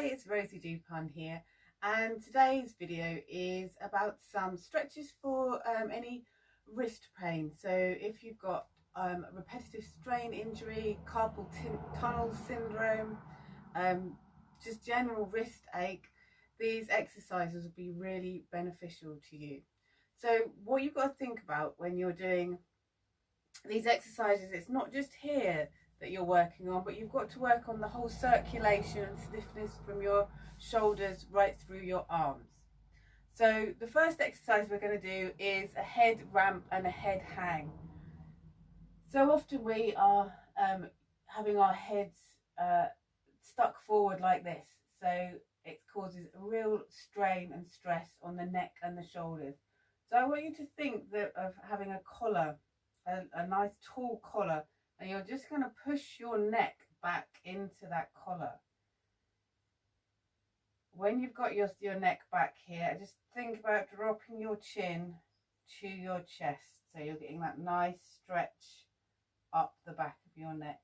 Hi, it's Rosie Dupin here, and today's video is about some stretches for any wrist pain. So if you've got repetitive strain injury, carpal tunnel syndrome, just general wrist ache, these exercises will be really beneficial to you. So what you've got to think about when you're doing these exercises, it's not just here that you're working on, but you've got to work on the whole circulation and stiffness from your shoulders right through your arms. So the first exercise we're going to do is a head ramp and a head hang. So often we are having our heads stuck forward like this, so it causes a real strain and stress on the neck and the shoulders. So I want you to think of having a collar, a nice tall collar, and you're just going to push your neck back into that collar. When you've got your neck back here, just think about dropping your chin to your chest, so you're getting that nice stretch up the back of your neck.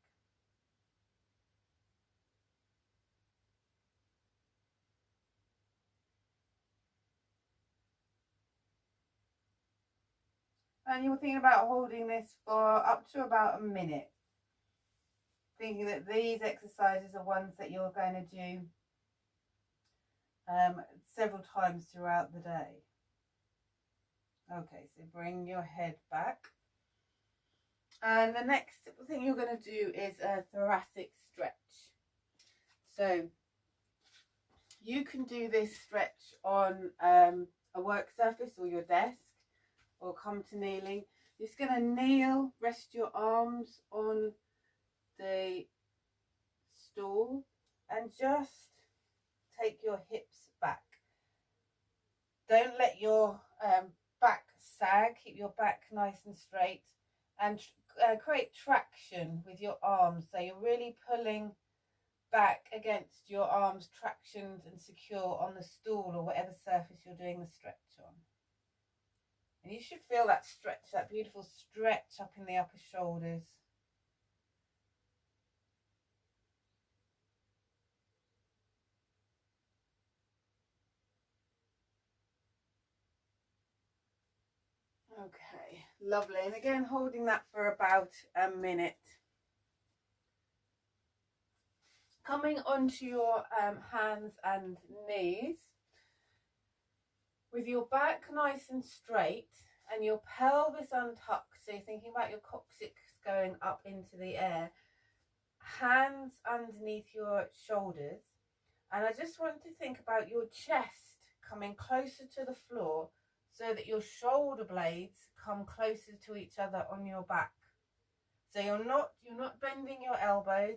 And you're thinking about holding this for up to about a minute, thinking that these exercises are ones that you're going to do several times throughout the day. Okay, so bring your head back. And the next thing you're going to do is a thoracic stretch. So you can do this stretch on a work surface or your desk, or come to kneeling. You're just going to kneel, rest your arms on the stool and just take your hips back. Don't let your back sag, keep your back nice and straight, and create traction with your arms, so you're really pulling back against your arms, tractioned and secure on the stool or whatever surface you're doing the stretch on. And you should feel that stretch, that beautiful stretch up in the upper shoulders. Okay, lovely. And again, holding that for about a minute. Coming onto your hands and knees, with your back nice and straight and your pelvis untucked, so you're thinking about your coccyx going up into the air, hands underneath your shoulders, and I just want to think about your chest coming closer to the floor so that your shoulder blades come closer to each other on your back. So you're not bending your elbows,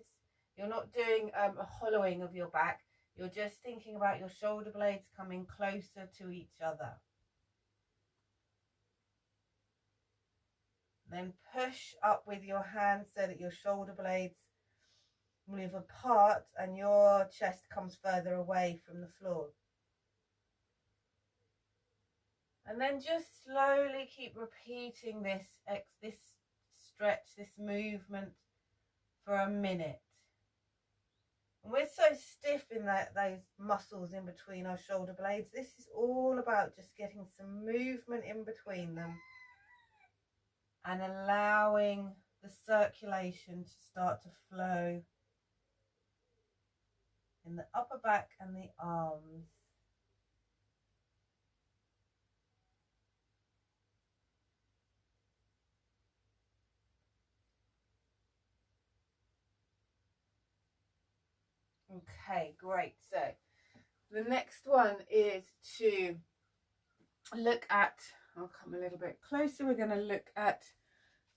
you're not doing a hollowing of your back. You're just thinking about your shoulder blades coming closer to each other. Then push up with your hands so that your shoulder blades move apart and your chest comes further away from the floor. And then just slowly keep repeating this stretch, this movement for a minute. And we're so stiff in those muscles in between our shoulder blades. This is all about just getting some movement in between them and allowing the circulation to start to flow in the upper back and the arms. Okay, great. So the next one is to look at, I'll come a little bit closer, we're going to look at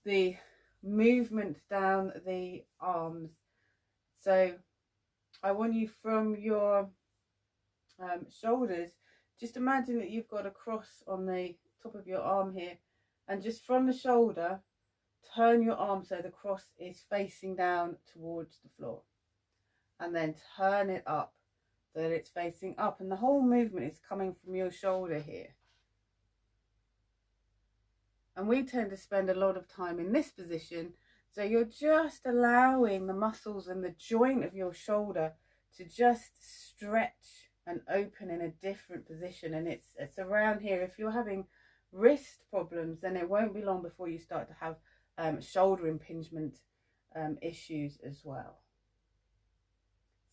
the movement down the arms. So I want you from your shoulders, just imagine that you've got a cross on the top of your arm here, and just from the shoulder turn your arm so the cross is facing down towards the floor, and then turn it up so that it's facing up, and the whole movement is coming from your shoulder here. And we tend to spend a lot of time in this position, so you're just allowing the muscles and the joint of your shoulder to just stretch and open in a different position. And it's around here. If you're having wrist problems, then it won't be long before you start to have shoulder impingement issues as well.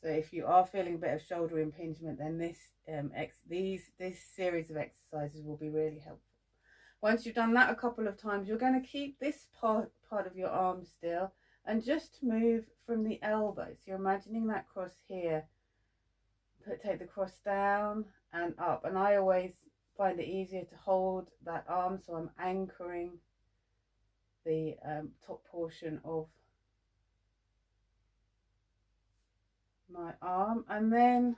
So if you are feeling a bit of shoulder impingement, then this series of exercises will be really helpful. Once you've done that a couple of times, you're going to keep this part of your arm still and just move from the elbow. So you're imagining that cross here. Take the cross down and up. And I always find it easier to hold that arm, so I'm anchoring the top portion of my arm, and then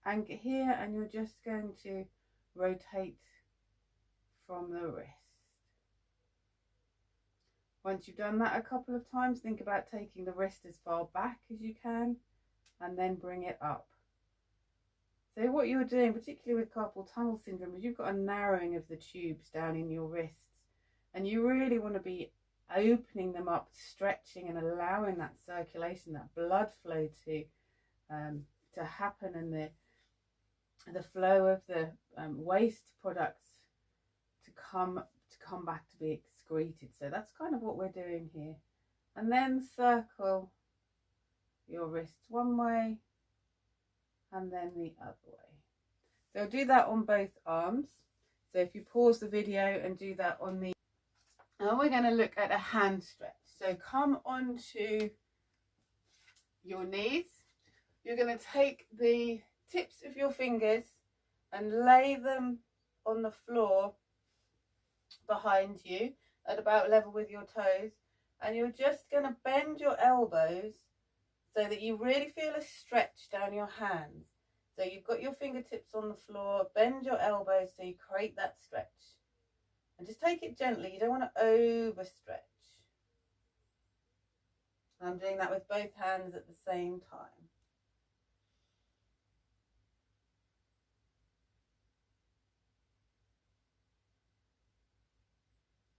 anchor here, and you're just going to rotate from the wrist. Once you've done that a couple of times, think about taking the wrist as far back as you can and then bring it up. So what you're doing, particularly with carpal tunnel syndrome, is you've got a narrowing of the tubes down in your wrists, and you really want to be opening them up, stretching and allowing that circulation, that blood flow to happen, and the flow of the waste products to come back to be excreted. So that's kind of what we're doing here. And then circle your wrists one way and then the other way. So do that on both arms. So if you pause the video and do that on the, now we're going to look at a hand stretch. So come onto your knees. You're going to take the tips of your fingers and lay them on the floor behind you at about level with your toes, and you're just going to bend your elbows so that you really feel a stretch down your hands. So you've got your fingertips on the floor, bend your elbows so you create that stretch, and just take it gently. You don't want to overstretch. I'm doing that with both hands at the same time.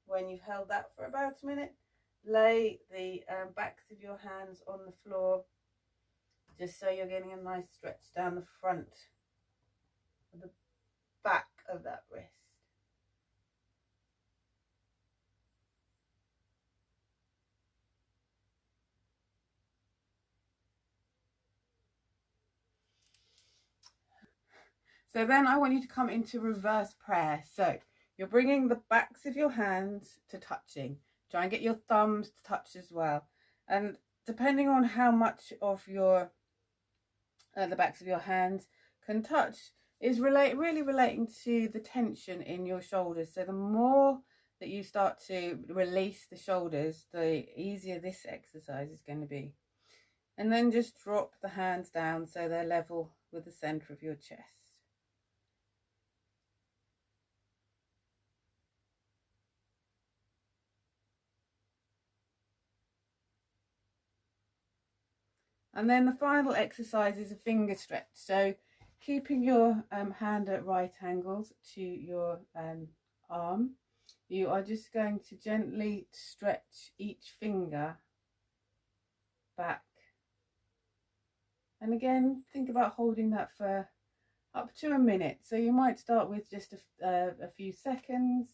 When you've held that for about a minute, lay the backs of your hands on the floor, just so you're getting a nice stretch down the front of the back of that wrist. So then I want you to come into reverse prayer. So you're bringing the backs of your hands to touching. Try and get your thumbs to touch as well. And depending on how much of your the backs of your hands can touch is really relating to the tension in your shoulders. So the more that you start to release the shoulders, the easier this exercise is going to be. And then just drop the hands down so they're level with the center of your chest. And then the final exercise is a finger stretch. So keeping your hand at right angles to your arm, you are just going to gently stretch each finger back. And again, think about holding that for up to a minute. So you might start with just a few seconds.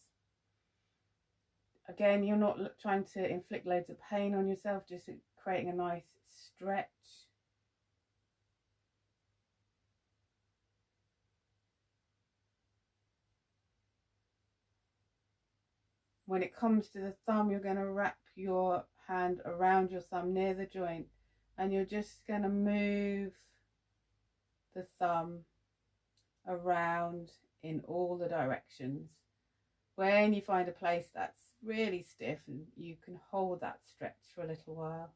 Again, you're not trying to inflict loads of pain on yourself, just creating a nice stretch. When it comes to the thumb, you're going to wrap your hand around your thumb near the joint, and you're just going to move the thumb around in all the directions. When you find a place that's really stiff, and you can hold that stretch for a little while.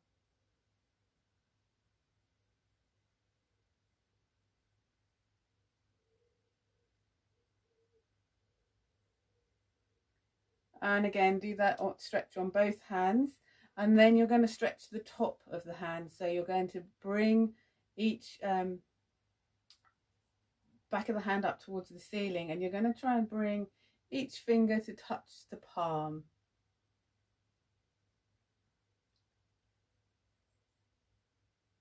And again, do that stretch on both hands, and then you're going to stretch the top of the hand. So you're going to bring each back of the hand up towards the ceiling, and you're going to try and bring each finger to touch the palm.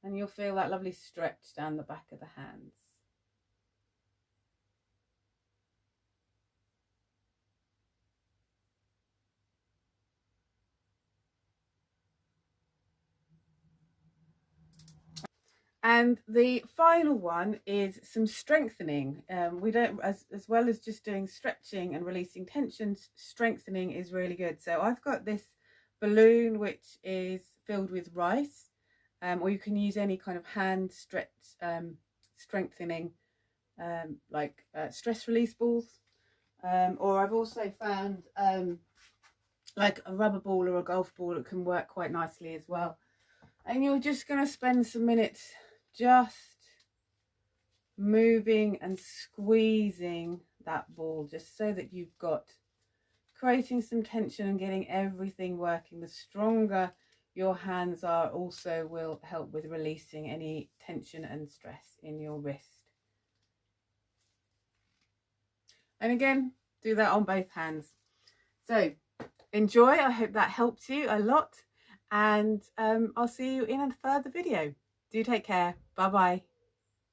and you'll feel that lovely stretch down the back of the hands. And the final one is some strengthening. We don't, as well as just doing stretching and releasing tensions, strengthening is really good. So I've got this balloon which is filled with rice, or you can use any kind of hand stretch strengthening, like stress release balls, or I've also found like a rubber ball or a golf ball that can work quite nicely as well. And you're just going to spend some minutes just moving and squeezing that ball, just so that you've got creating some tension and getting everything working. The stronger your hands are also will help with releasing any tension and stress in your wrist. And again, do that on both hands. So enjoy. I hope that helps you a lot, and I'll see you in a further video. Do take care. Bye bye.